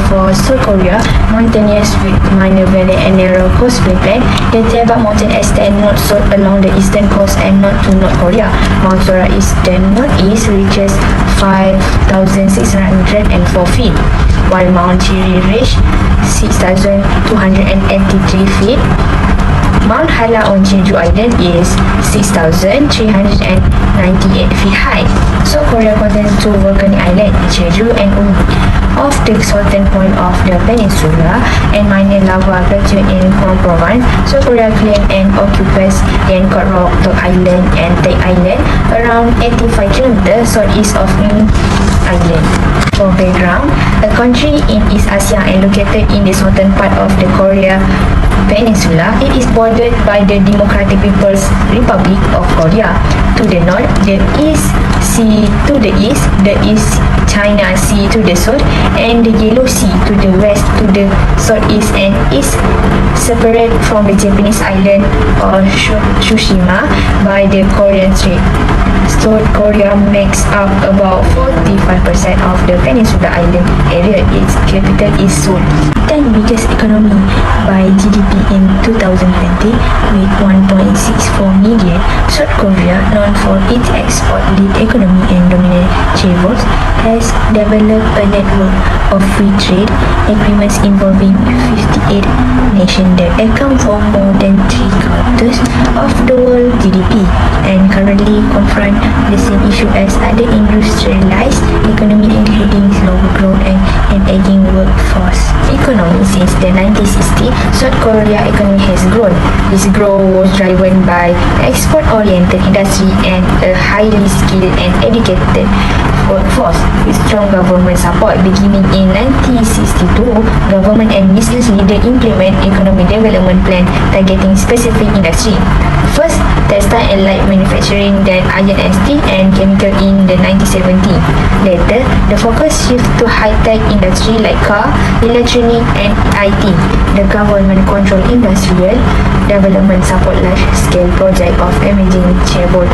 For South Korea, mountainous with minor valley and narrow coastway plain, the Tebak Mountain extends north-south along the eastern coast and north to North Korea. Mount Sora is the northeast, reaches 5,604 feet, while Mount Chiri reaches 6,283 feet. Mount Hala on Jeju Island is 6,398 feet high. South Korea contains two volcanic islands, Jeju and Umi. Off the southern point of the peninsula and minor lava plateau in Hwang Province, South Korea claims and occupies Yangon Rock, Tok Island and Tae Island, around 85 km southeast of Umi Island. For background, a country in East Asia and located in the southern part of the Korea Peninsula, it is bordered by the Democratic People's Republic of Korea. To the north, the East Sea to the east, the East China Sea to the south, and the Yellow Sea to the west to the southeast and is separated from the Japanese island of Tsushima by the Korean Strait. South Korea makes up about 45% of the peninsula island area. Its capital is Seoul. 10th biggest economy by GDP in 2020 with 1.64 million. South Korea, known for its export-led economy and dominant trade routes, has developed a network of free trade agreements involving 58 nations that account for more than 3/4 of the world GDP and currently confront the same issue as other industrialized economies, including slower growth and an aging workforce. Economy since the 1960s, South Korea economy has grown. This growth was driven by export-oriented industry and a highly skilled and educated workforce with strong government support. Beginning in 1962, government and business leaders implement economic development plan targeting specific industry. First, textile and light manufacturing, then iron and steel and chemical in the 1970s. Later, the focus shift to high-tech industry like car, electronic and IT. The government control industrial development, support large-scale project of emerging chaebol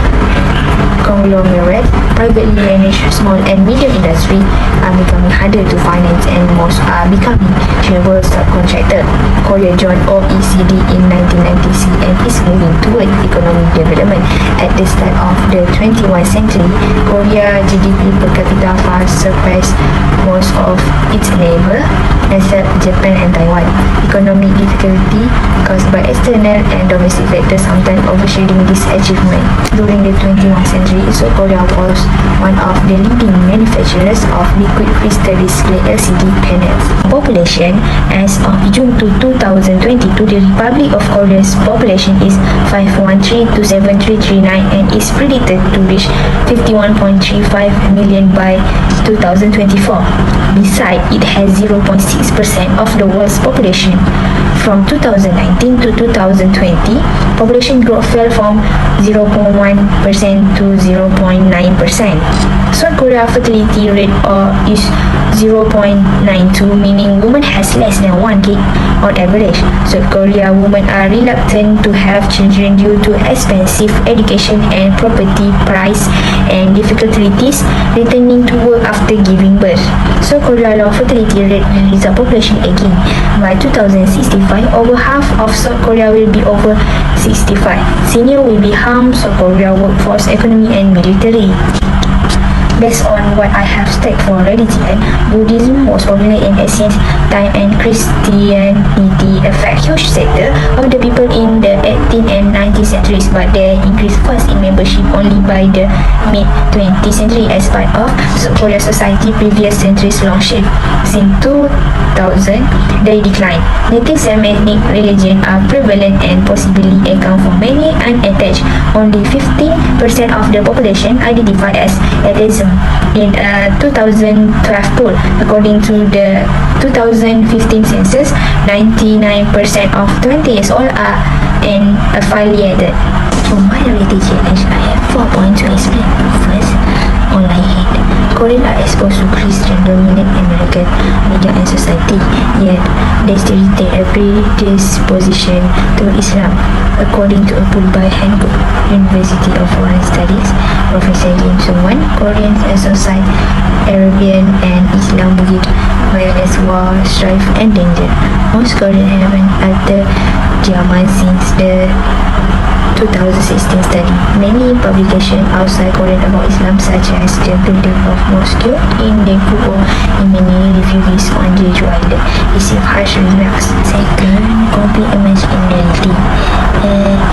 conglomerate. Privately managed small and medium industry are becoming harder to finance and most are becoming chaebol subcontractor. Korea joined OECD in 1996 and is moving toward economic development. At the start of the 21st century, Korea GDP per capita far surpassed most of its neighbors except Japan and Taiwan. Economic difficulty caused by external and domestic factors sometimes overshadowing this achievement. During the 21st century, South Korea was one of the leading manufacturers of liquid crystal display LCD panels. Population as of June 2022, the Republic of Korea's population is 513,273,339 and is predicted to reach 51.35 million by 2024. Besides, it has 0.6% of the world's population. From 2019 to 2020, population growth fell from 0.1% to 0.9%. South Korea fertility rate is 0.92, meaning women has less than 1 kid on average. South Korea women are reluctant to have children due to expensive education and property price and difficulties returning to work after giving birth. South Korea low fertility rate will result population aging. By 2065, over half of South Korea will be over 65. Senior will be harmed. South Korea workforce, economy and military. Based on what I have studied for religion, Buddhism was popular in ancient time and Christianity affect huge sector of the people in the 18th and 19th centuries, but they increased fast in membership only by the mid-20th century as part of South Korea society previous centuries long shift. Since 2000, they declined. Native Semitic religion are prevalent and possibly account for many unattached. Only 50% of the population identified as atheism in a 2012 poll. According to the 2015 census, 99% of 20 years old are affiliated. For my religion, I have 4 points to explain. First, all I hate. Koreans are exposed to Christian-dominant American media and society, yet they still retain a predisposition to Islam. According to a poll by Hankook University of Foreign Studies, Professor Kim Sung-won, Koreans associate Arabian and Islam with violence, war, strife, and danger. Most Koreans haven't altered their mind since the 2016 study. Many publications outside Korea about Islam, such as the building of mosque in Daegu in many refugees on Jeju Island, receive harsh remarks. Second, complete image in reality.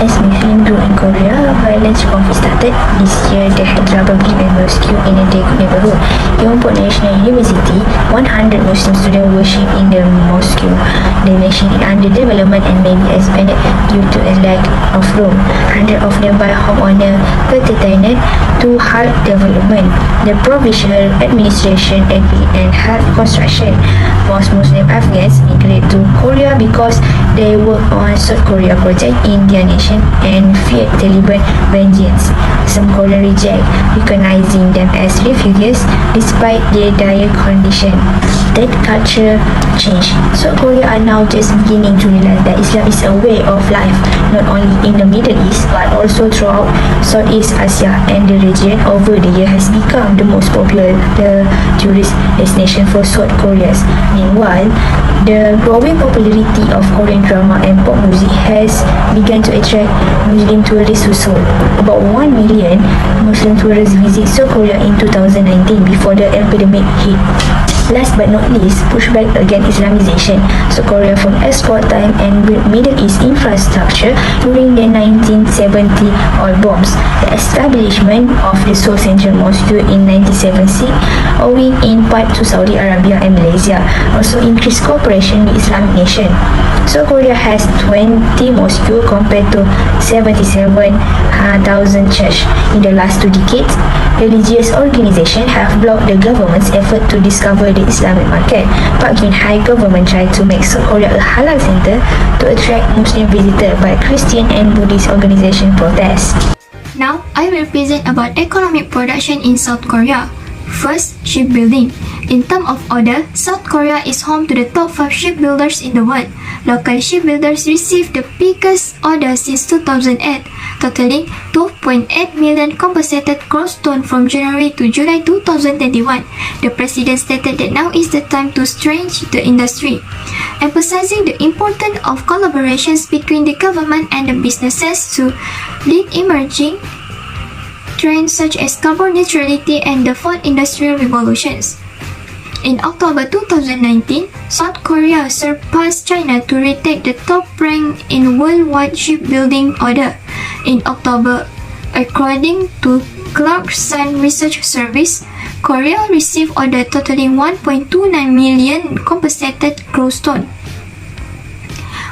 As Muslims grew in Korea, violence conflict started. This year, the Hyderabad building mosque in the Daegu neighborhood. Yongbuk National University, 100 Muslim students worship in the mosque. The nation is under development and may be expanded due to a lack of room. 100 of nearby homeowners petitioned to halt development. The provincial administration agreed and halt construction. Most Muslim Afghans migrate to Korea because they work on South Korea project in their nation and fear Taliban vengeance. Some Koreans reject recognizing them as refugees despite their dire condition. That culture change. South Korea are now just beginning to realize that Islam is a way of life, not only in the Middle East but also throughout Southeast Asia, and the region over the year has become the most popular tourist destination for South Koreans. Meanwhile, the growing popularity of Korean drama and pop music has begun to attract Muslim tourists to Seoul. About 1 million Muslim tourists visit South Korea in 2019 before the epidemic hit. Last but not least, pushback against Islamization. South Korea from export time and Middle East infrastructure during the 1970 oil bombs. The establishment of the Seoul Central Mosque in 1976, owing in part to Saudi Arabia and Malaysia, also increased cooperation with Islamic nation. South Korea has 20 mosques compared to 77,000 churches in the last 2 decades. Religious organizations have blocked the government's effort to discover the Islamic market. Park Geun-hye government tried to make South Korea a halal center to attract Muslim visitors, but Christian and Buddhist organizations protest. Now, I will present about economic production in South Korea. First, shipbuilding. In terms of order, South Korea is home to the top 5 shipbuilders in the world. Local shipbuilders received the biggest order since 2008, totaling 2.8 million compensated gross ton from January to July 2021. The president stated that now is the time to strengthen the industry, emphasizing the importance of collaborations between the government and the businesses to lead emerging trends such as carbon neutrality and the fourth industrial revolutions. In October 2019, South Korea surpassed China to retake the top rank in worldwide shipbuilding order. In October, according to Clarkson Research Service, Korea received order totaling 1.29 million compensated gross ton.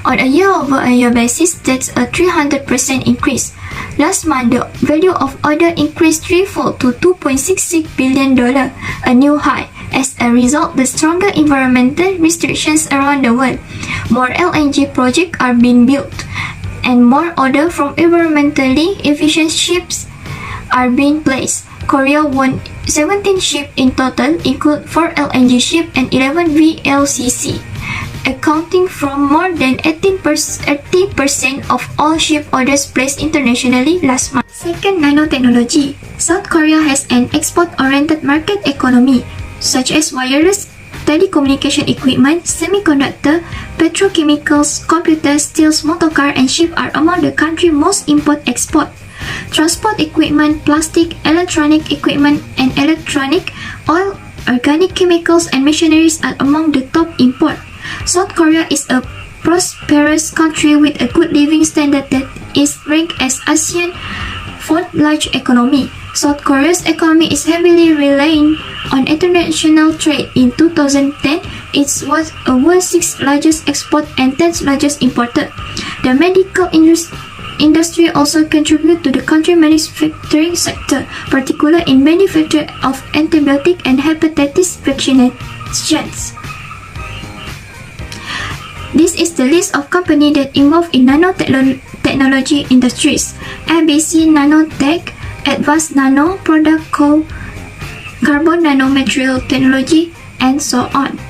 On a year-over-year basis, that's a 300% increase. Last month, the value of order increased threefold to $2.66 billion, a new high. As a result, the stronger environmental restrictions around the world, more LNG projects are being built, and more orders from environmentally efficient ships are being placed. Korea won 17 ships in total, including 4 LNG ships and 11 VLCC, accounting for more than 80% of all ship orders placed internationally last month. Second, nanotechnology. South Korea has an export-oriented market economy, such as wireless telecommunication equipment, semiconductor, petrochemicals, computers, steels, motorcar, and ships are among the country's most import-export. Transport equipment, plastic, electronic equipment, and electronic, oil, organic chemicals, and machineries are among the top import. South Korea is a prosperous country with a good living standard that is ranked as ASEAN's 4th largest economy. South Korea's economy is heavily relying on international trade. In 2010, it was a world's 6th largest export and 10th largest importer. The medical industry also contributes to the country's manufacturing sector, particularly in manufacture of antibiotic and hepatitis vaccinations. This is the list of companies that involved in nanotechnology industries: ABC Nanotech, Advanced Nano Product Co., Carbon Nanomaterial Technology, and so on.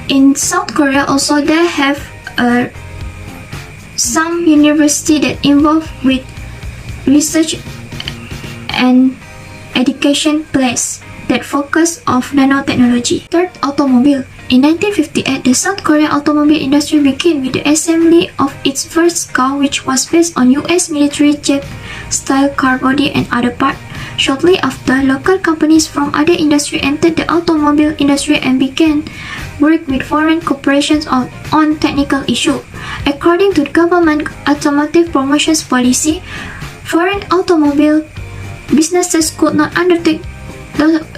In South Korea also they have some university that involved with research and education place. that focus of nanotechnology. Third, automobile. In 1958, the South Korean automobile industry began with the assembly of its first car, which was based on US military jet-style car body and other parts. Shortly after, local companies from other industries entered the automobile industry and began work with foreign corporations on technical issues. According to the government automotive promotions policy, foreign automobile businesses could not undertake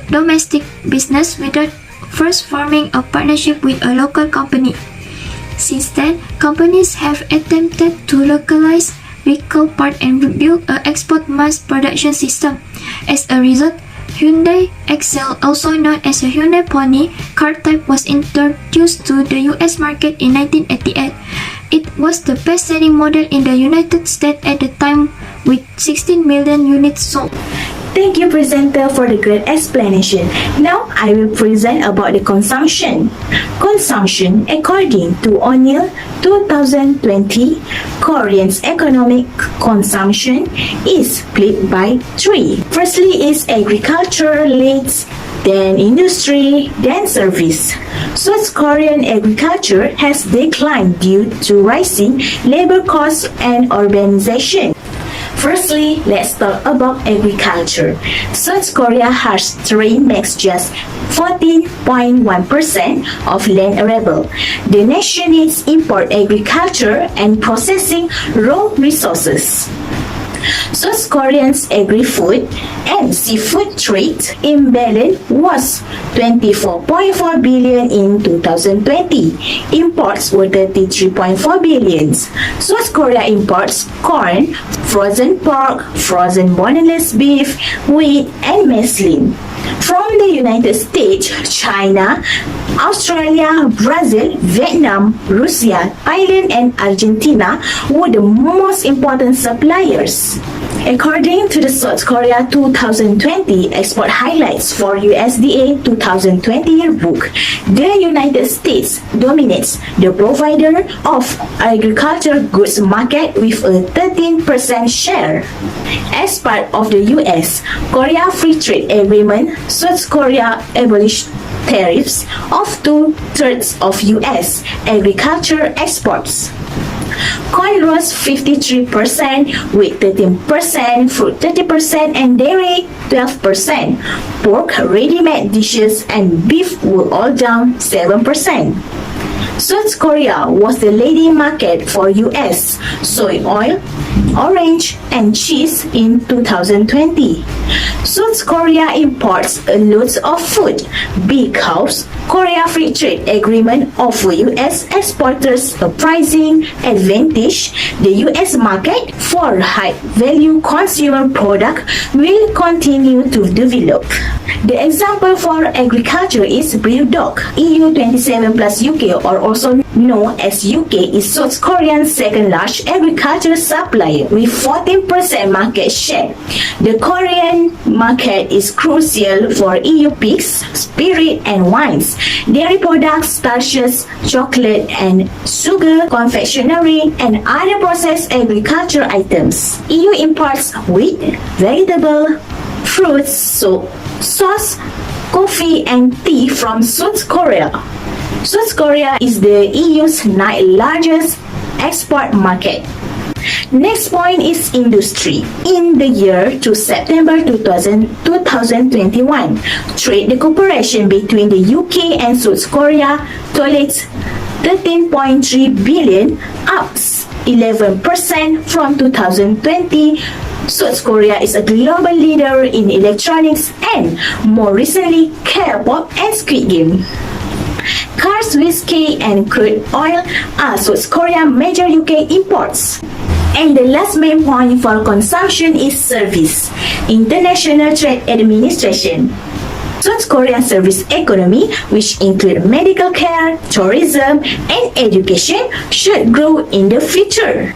domestic business without first forming a partnership with a local company. Since then, companies have attempted to localize vehicle parts and build an export mass production system. As a result, Hyundai Excel, also known as a Hyundai Pony, car type was introduced to the US market in 1988. It was the best-selling model in the United States at the time with 16 million units sold. Thank you, presenter, for the great explanation. Now, I will present about the consumption. Consumption, according to O'Neill 2020, Korean's economic consumption is split by three. Firstly is agriculture, leads, then industry, then service. South Korean agriculture has declined due to rising labor costs and urbanization. Firstly, let's talk about agriculture. South Korea has terrain makes just 14.1% of land arable. The nation needs import agriculture and processing raw resources. South Korean's agri-food and seafood trade imbalance was 24.4 billion in 2020. Imports were 33.4 billion. South Korea imports corn, frozen pork, frozen boneless beef, wheat, and muslin. From the United States, China, Australia, Brazil, Vietnam, Russia, Thailand, and Argentina were the most important suppliers. According to the South Korea 2020 export highlights for USDA 2020 yearbook, the United States dominates the provider of agricultural goods market with a 13% share. As part of the US-Korea Free Trade Agreement, South Korea abolished tariffs of 2/3 of US agriculture exports. Corn rose 53%, wheat 13%, fruit 30%, and dairy 12%. Pork, ready-made dishes, and beef were all down 7%. South Korea was the leading market for US soy oil, orange, and cheese in 2020. South Korea imports a lot of food because Korea Free Trade Agreement offer US exporters a pricing advantage. The US market for high-value consumer product will continue to develop. The example for agriculture is Brewdog. EU 27 plus UK, or also known as UK, is South Korea's second largest agricultural supplier with 14% market share. The Korean market is crucial for EU pigs, spirit, and wines, dairy products, starches, chocolate, and sugar, confectionery, and other processed agriculture items. EU imports wheat, vegetable, fruits, sauce, coffee, and tea from South Korea. South Korea is the EU's ninth largest export market. Next point is industry. In the year to September 2021, trade cooperation between the UK and South Korea totals 13.3 billion, up 11% from 2020. South Korea is a global leader in electronics and, more recently, K-pop and Squid Game. Cars, whiskey, and crude oil are South Korea's major UK imports. And the last main point for consumption is service. International Trade Administration. South Korean service economy, which include medical care, tourism, and education, should grow in the future.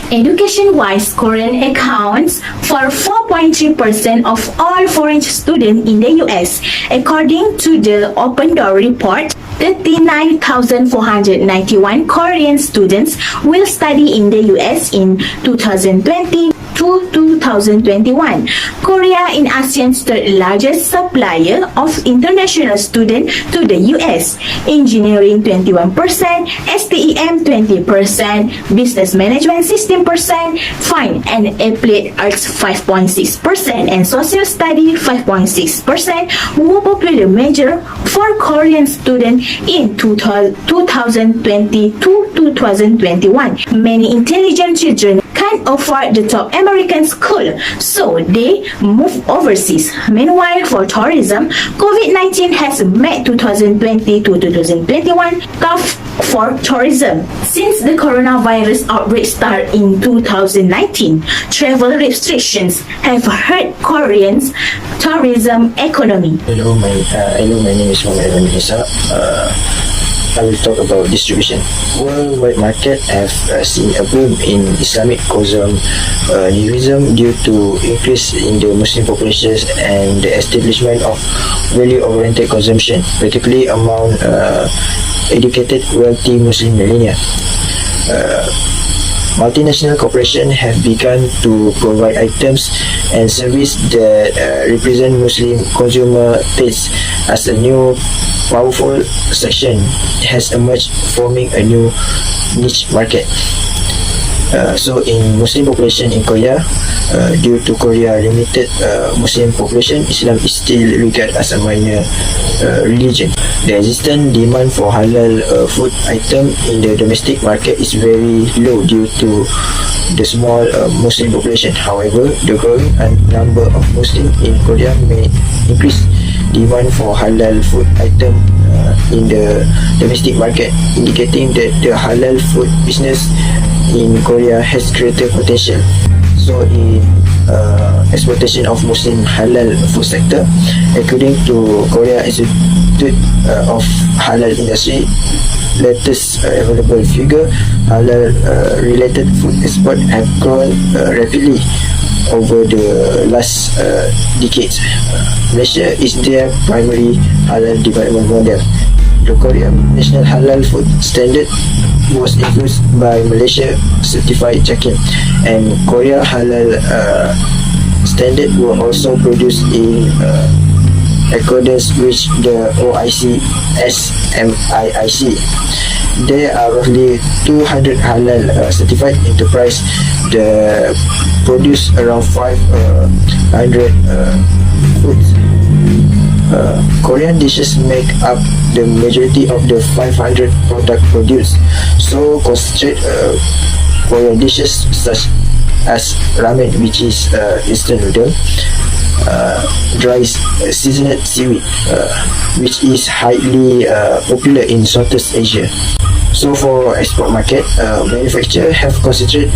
Education-wise, Korean accounts for 4.3% of all foreign students in the US, according to the Open Door report. 39,491 Korean students will study in the US in 2020 to 2021. Korea is ASEAN's third largest supplier of international students to the US. Engineering 21%, STEM 20%, Business Management 16%, Fine and Applied Arts 5.6%, and Social Study 5.6% were popular major for Korean students in 2020 to 2021. Many intelligent children can't afford the top American school, so they move overseas. Meanwhile, for tourism, COVID-19 has made 2020 to 2021 tough for tourism. Since the coronavirus outbreak started in 2019, travel restrictions have hurt Koreans' tourism economy. Hello, my name is MOHAMAD. I will talk about distribution. Worldwide market have seen a boom in Islamic consumerism due to increase in the Muslim populations and the establishment of value-oriented consumption, particularly among educated, wealthy Muslim millennia. Multinational corporations have begun to provide items and services that represent Muslim consumer tastes as a new powerful section has emerged, forming a new niche market. So in Muslim population in Korea, due to Korea limited Muslim population, Islam is still regarded as a minor religion. The existing demand for halal food item in the domestic market is very low due to the small Muslim population. However, the growing number of Muslims in Korea may increase demand for halal food item in the domestic market, indicating that the halal food business in Korea has greater potential. So in exploitation of Muslim halal food sector, according to Korea Institute of Halal Industry latest available figure, halal related food export have grown rapidly over the last decades. Malaysia is their primary halal development model. The Korean National Halal Food Standard was influenced by Malaysia Certified Check-in, and Korea Halal Standard were also produced in accordance with the OIC SMIIC. There are roughly 200 halal certified enterprise that produce around 500 foods. Korean dishes make up the majority of the 500 product produced. So concentrate Korean dishes such as ramen, which is instant noodle, dry seasoned seaweed, which is highly popular in Southeast Asia. So for export market, manufacturers have concentrated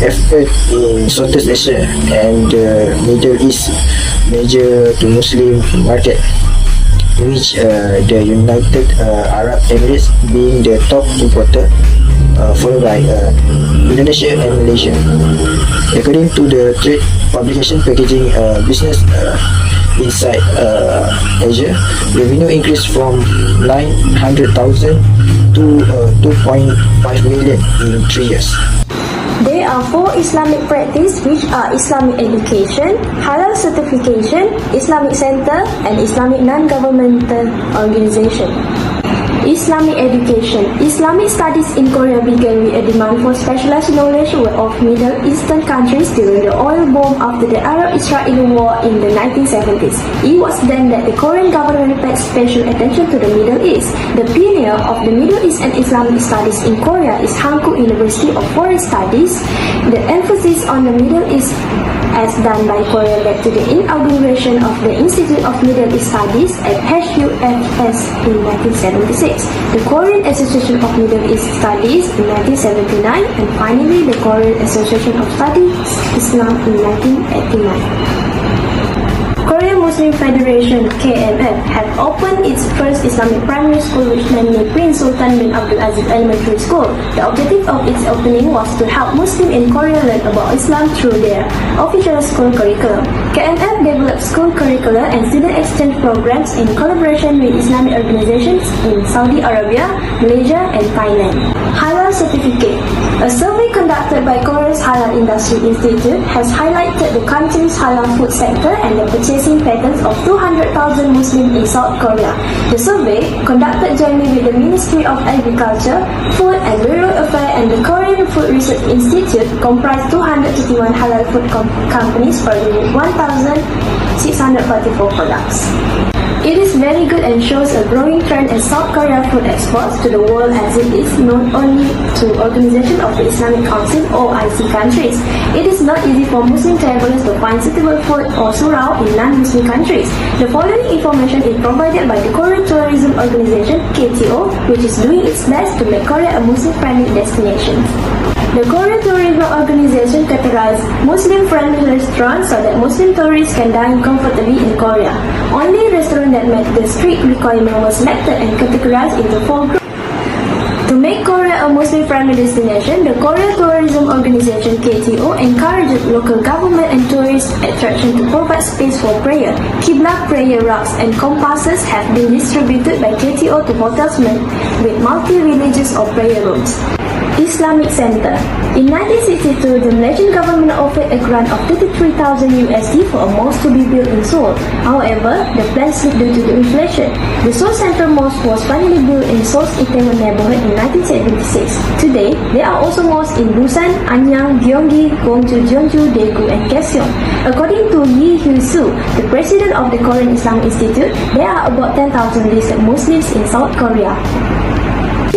effort in Southeast Asia and the Middle East, major to Muslim market, which the United Arab Emirates being the top importer, followed by Indonesia and Malaysia. According to the trade publication packaging business inside Asia, revenue increased from 900,000 to 2.5 million in 3 years. There are 4 Islamic practices, which are Islamic education, halal certification, Islamic center, and Islamic non-governmental organization. Islamic education. Islamic studies in Korea began with a demand for specialized knowledge of Middle Eastern countries during the oil boom after the Arab-Israeli War in the 1970s. It was then that the Korean government paid special attention to the Middle East. The pioneer of the Middle East and Islamic studies in Korea is Hankuk University of Foreign Studies. The emphasis on the Middle East as done by Korea led to the inauguration of the Institute of Middle East Studies at HUFS in 1976, the Korean Association of Middle East Studies in 1979, and finally the Korean Association of Studies Islam in 1989. Korean Muslim Federation (KMF) had opened its first Islamic primary school, which named Prince Sultan bin Abdul Aziz Elementary School. The objective of its opening was to help Muslims in Korea learn about Islam through their official school curriculum. KMF developed school curriculum extracurricular and student exchange programs in collaboration with Islamic organizations in Saudi Arabia, Malaysia, and Thailand. Halal certificate. A survey conducted by Korea's Halal Industry Institute has highlighted the country's halal food sector and the purchasing patterns of 200,000 Muslims in South Korea. The survey, conducted jointly with the Ministry of Agriculture, Food and Rural Affairs and the Korean Food Research Institute, comprised 251 halal food companies producing 1,644 products. It is very good and shows a growing trend as South Korea food exports to the world as it is not only to Organization of the Islamic Council or IC countries. It is not easy for Muslim travelers to find suitable food or surau in non-Muslim countries. The following information is provided by the Korean Tourism Organization (KTO), which is doing its best to make Korea a Muslim-friendly destination. The Korean Tourism Organization categorized Muslim-friendly restaurants so that Muslim tourists can dine comfortably in Korea. Only restaurants that met the strict requirement were selected and categorized into 4 groups. To make Korea a Muslim-friendly destination, the Korean Tourism Organization (KTO) encouraged local government and tourist attraction to provide space for prayer. Qibla prayer rugs and compasses have been distributed by KTO to hotels with multi-religious or prayer rooms. Islamic Center. In 1962, the Malaysian government offered a grant of $33,000 for a mosque to be built in Seoul. However, the plan slipped due to the inflation. The Seoul Central Mosque was finally built in Seoul's Itaewon neighborhood in 1976. Today, there are also mosques in Busan, Anyang, Gyeonggi, Gwangju, Jeonju, Daegu, and Kaesyeong. According to Lee Hyul-soo, the president of the Korean Islamic Institute, there are about 10,000 listed Muslims in South Korea.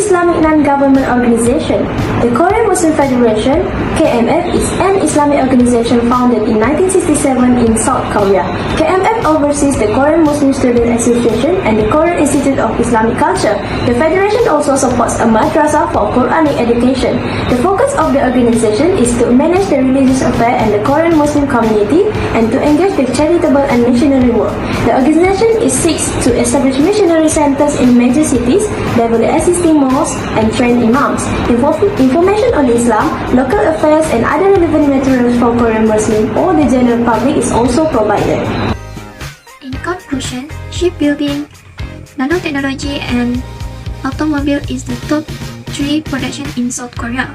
Islamic non-government organization. The Korean Muslim Federation (KMF) is an Islamic organization founded in 1967 in South Korea. KMF oversees the Korean Muslim Student Association and the Korean Institute of Islamic Culture. The federation also supports a madrasah for Quranic education. The focus of the organization is to manage the religious affairs and the Korean Muslim community and to engage with charitable and missionary work. The organization seeks to establish missionary centers in major cities, develop existing mosques, and train imams. Information on Islam, local affairs, and other relevant materials for Korean Muslim or the general public is also provided. In conclusion, shipbuilding, nanotechnology, and automobile is the top 3 production in South Korea.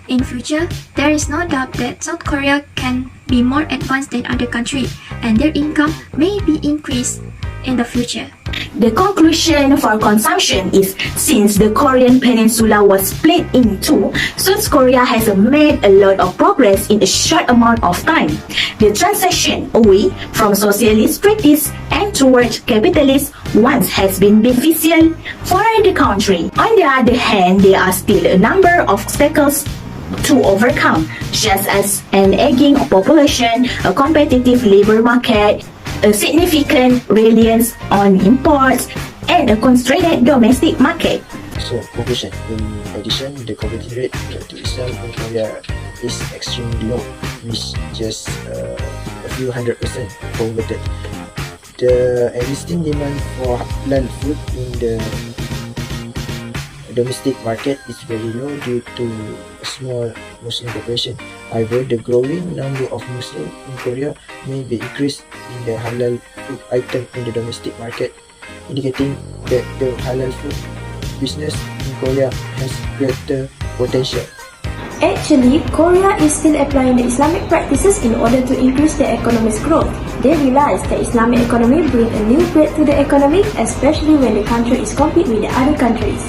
In future, there is no doubt that South Korea can be more advanced than other countries, and their income may be increased in the future. The conclusion for consumption is, since the Korean peninsula was split in two, South Korea has made a lot of progress in a short amount of time. The transition away from socialist practice and towards capitalist ones has been beneficial for the country. On the other hand, there are still a number of obstacles to overcome, such as an aging population, a competitive labor market, a significant reliance on imports, and a constrained domestic market. So, conclusion. In addition, the conversion rate to Islam in Korea is extremely low, which just a few 100% converted. The existing demand for halal food in the domestic market is very low due to a small Muslim population. However, the growing number of Muslims in Korea may be increased in the halal food item in the domestic market, indicating that the halal food business in Korea has greater potential. Actually, Korea is still applying the Islamic practices in order to increase their economic growth. They realize that Islamic economy brings a new breath to the economy, especially when the country is competing with the other countries.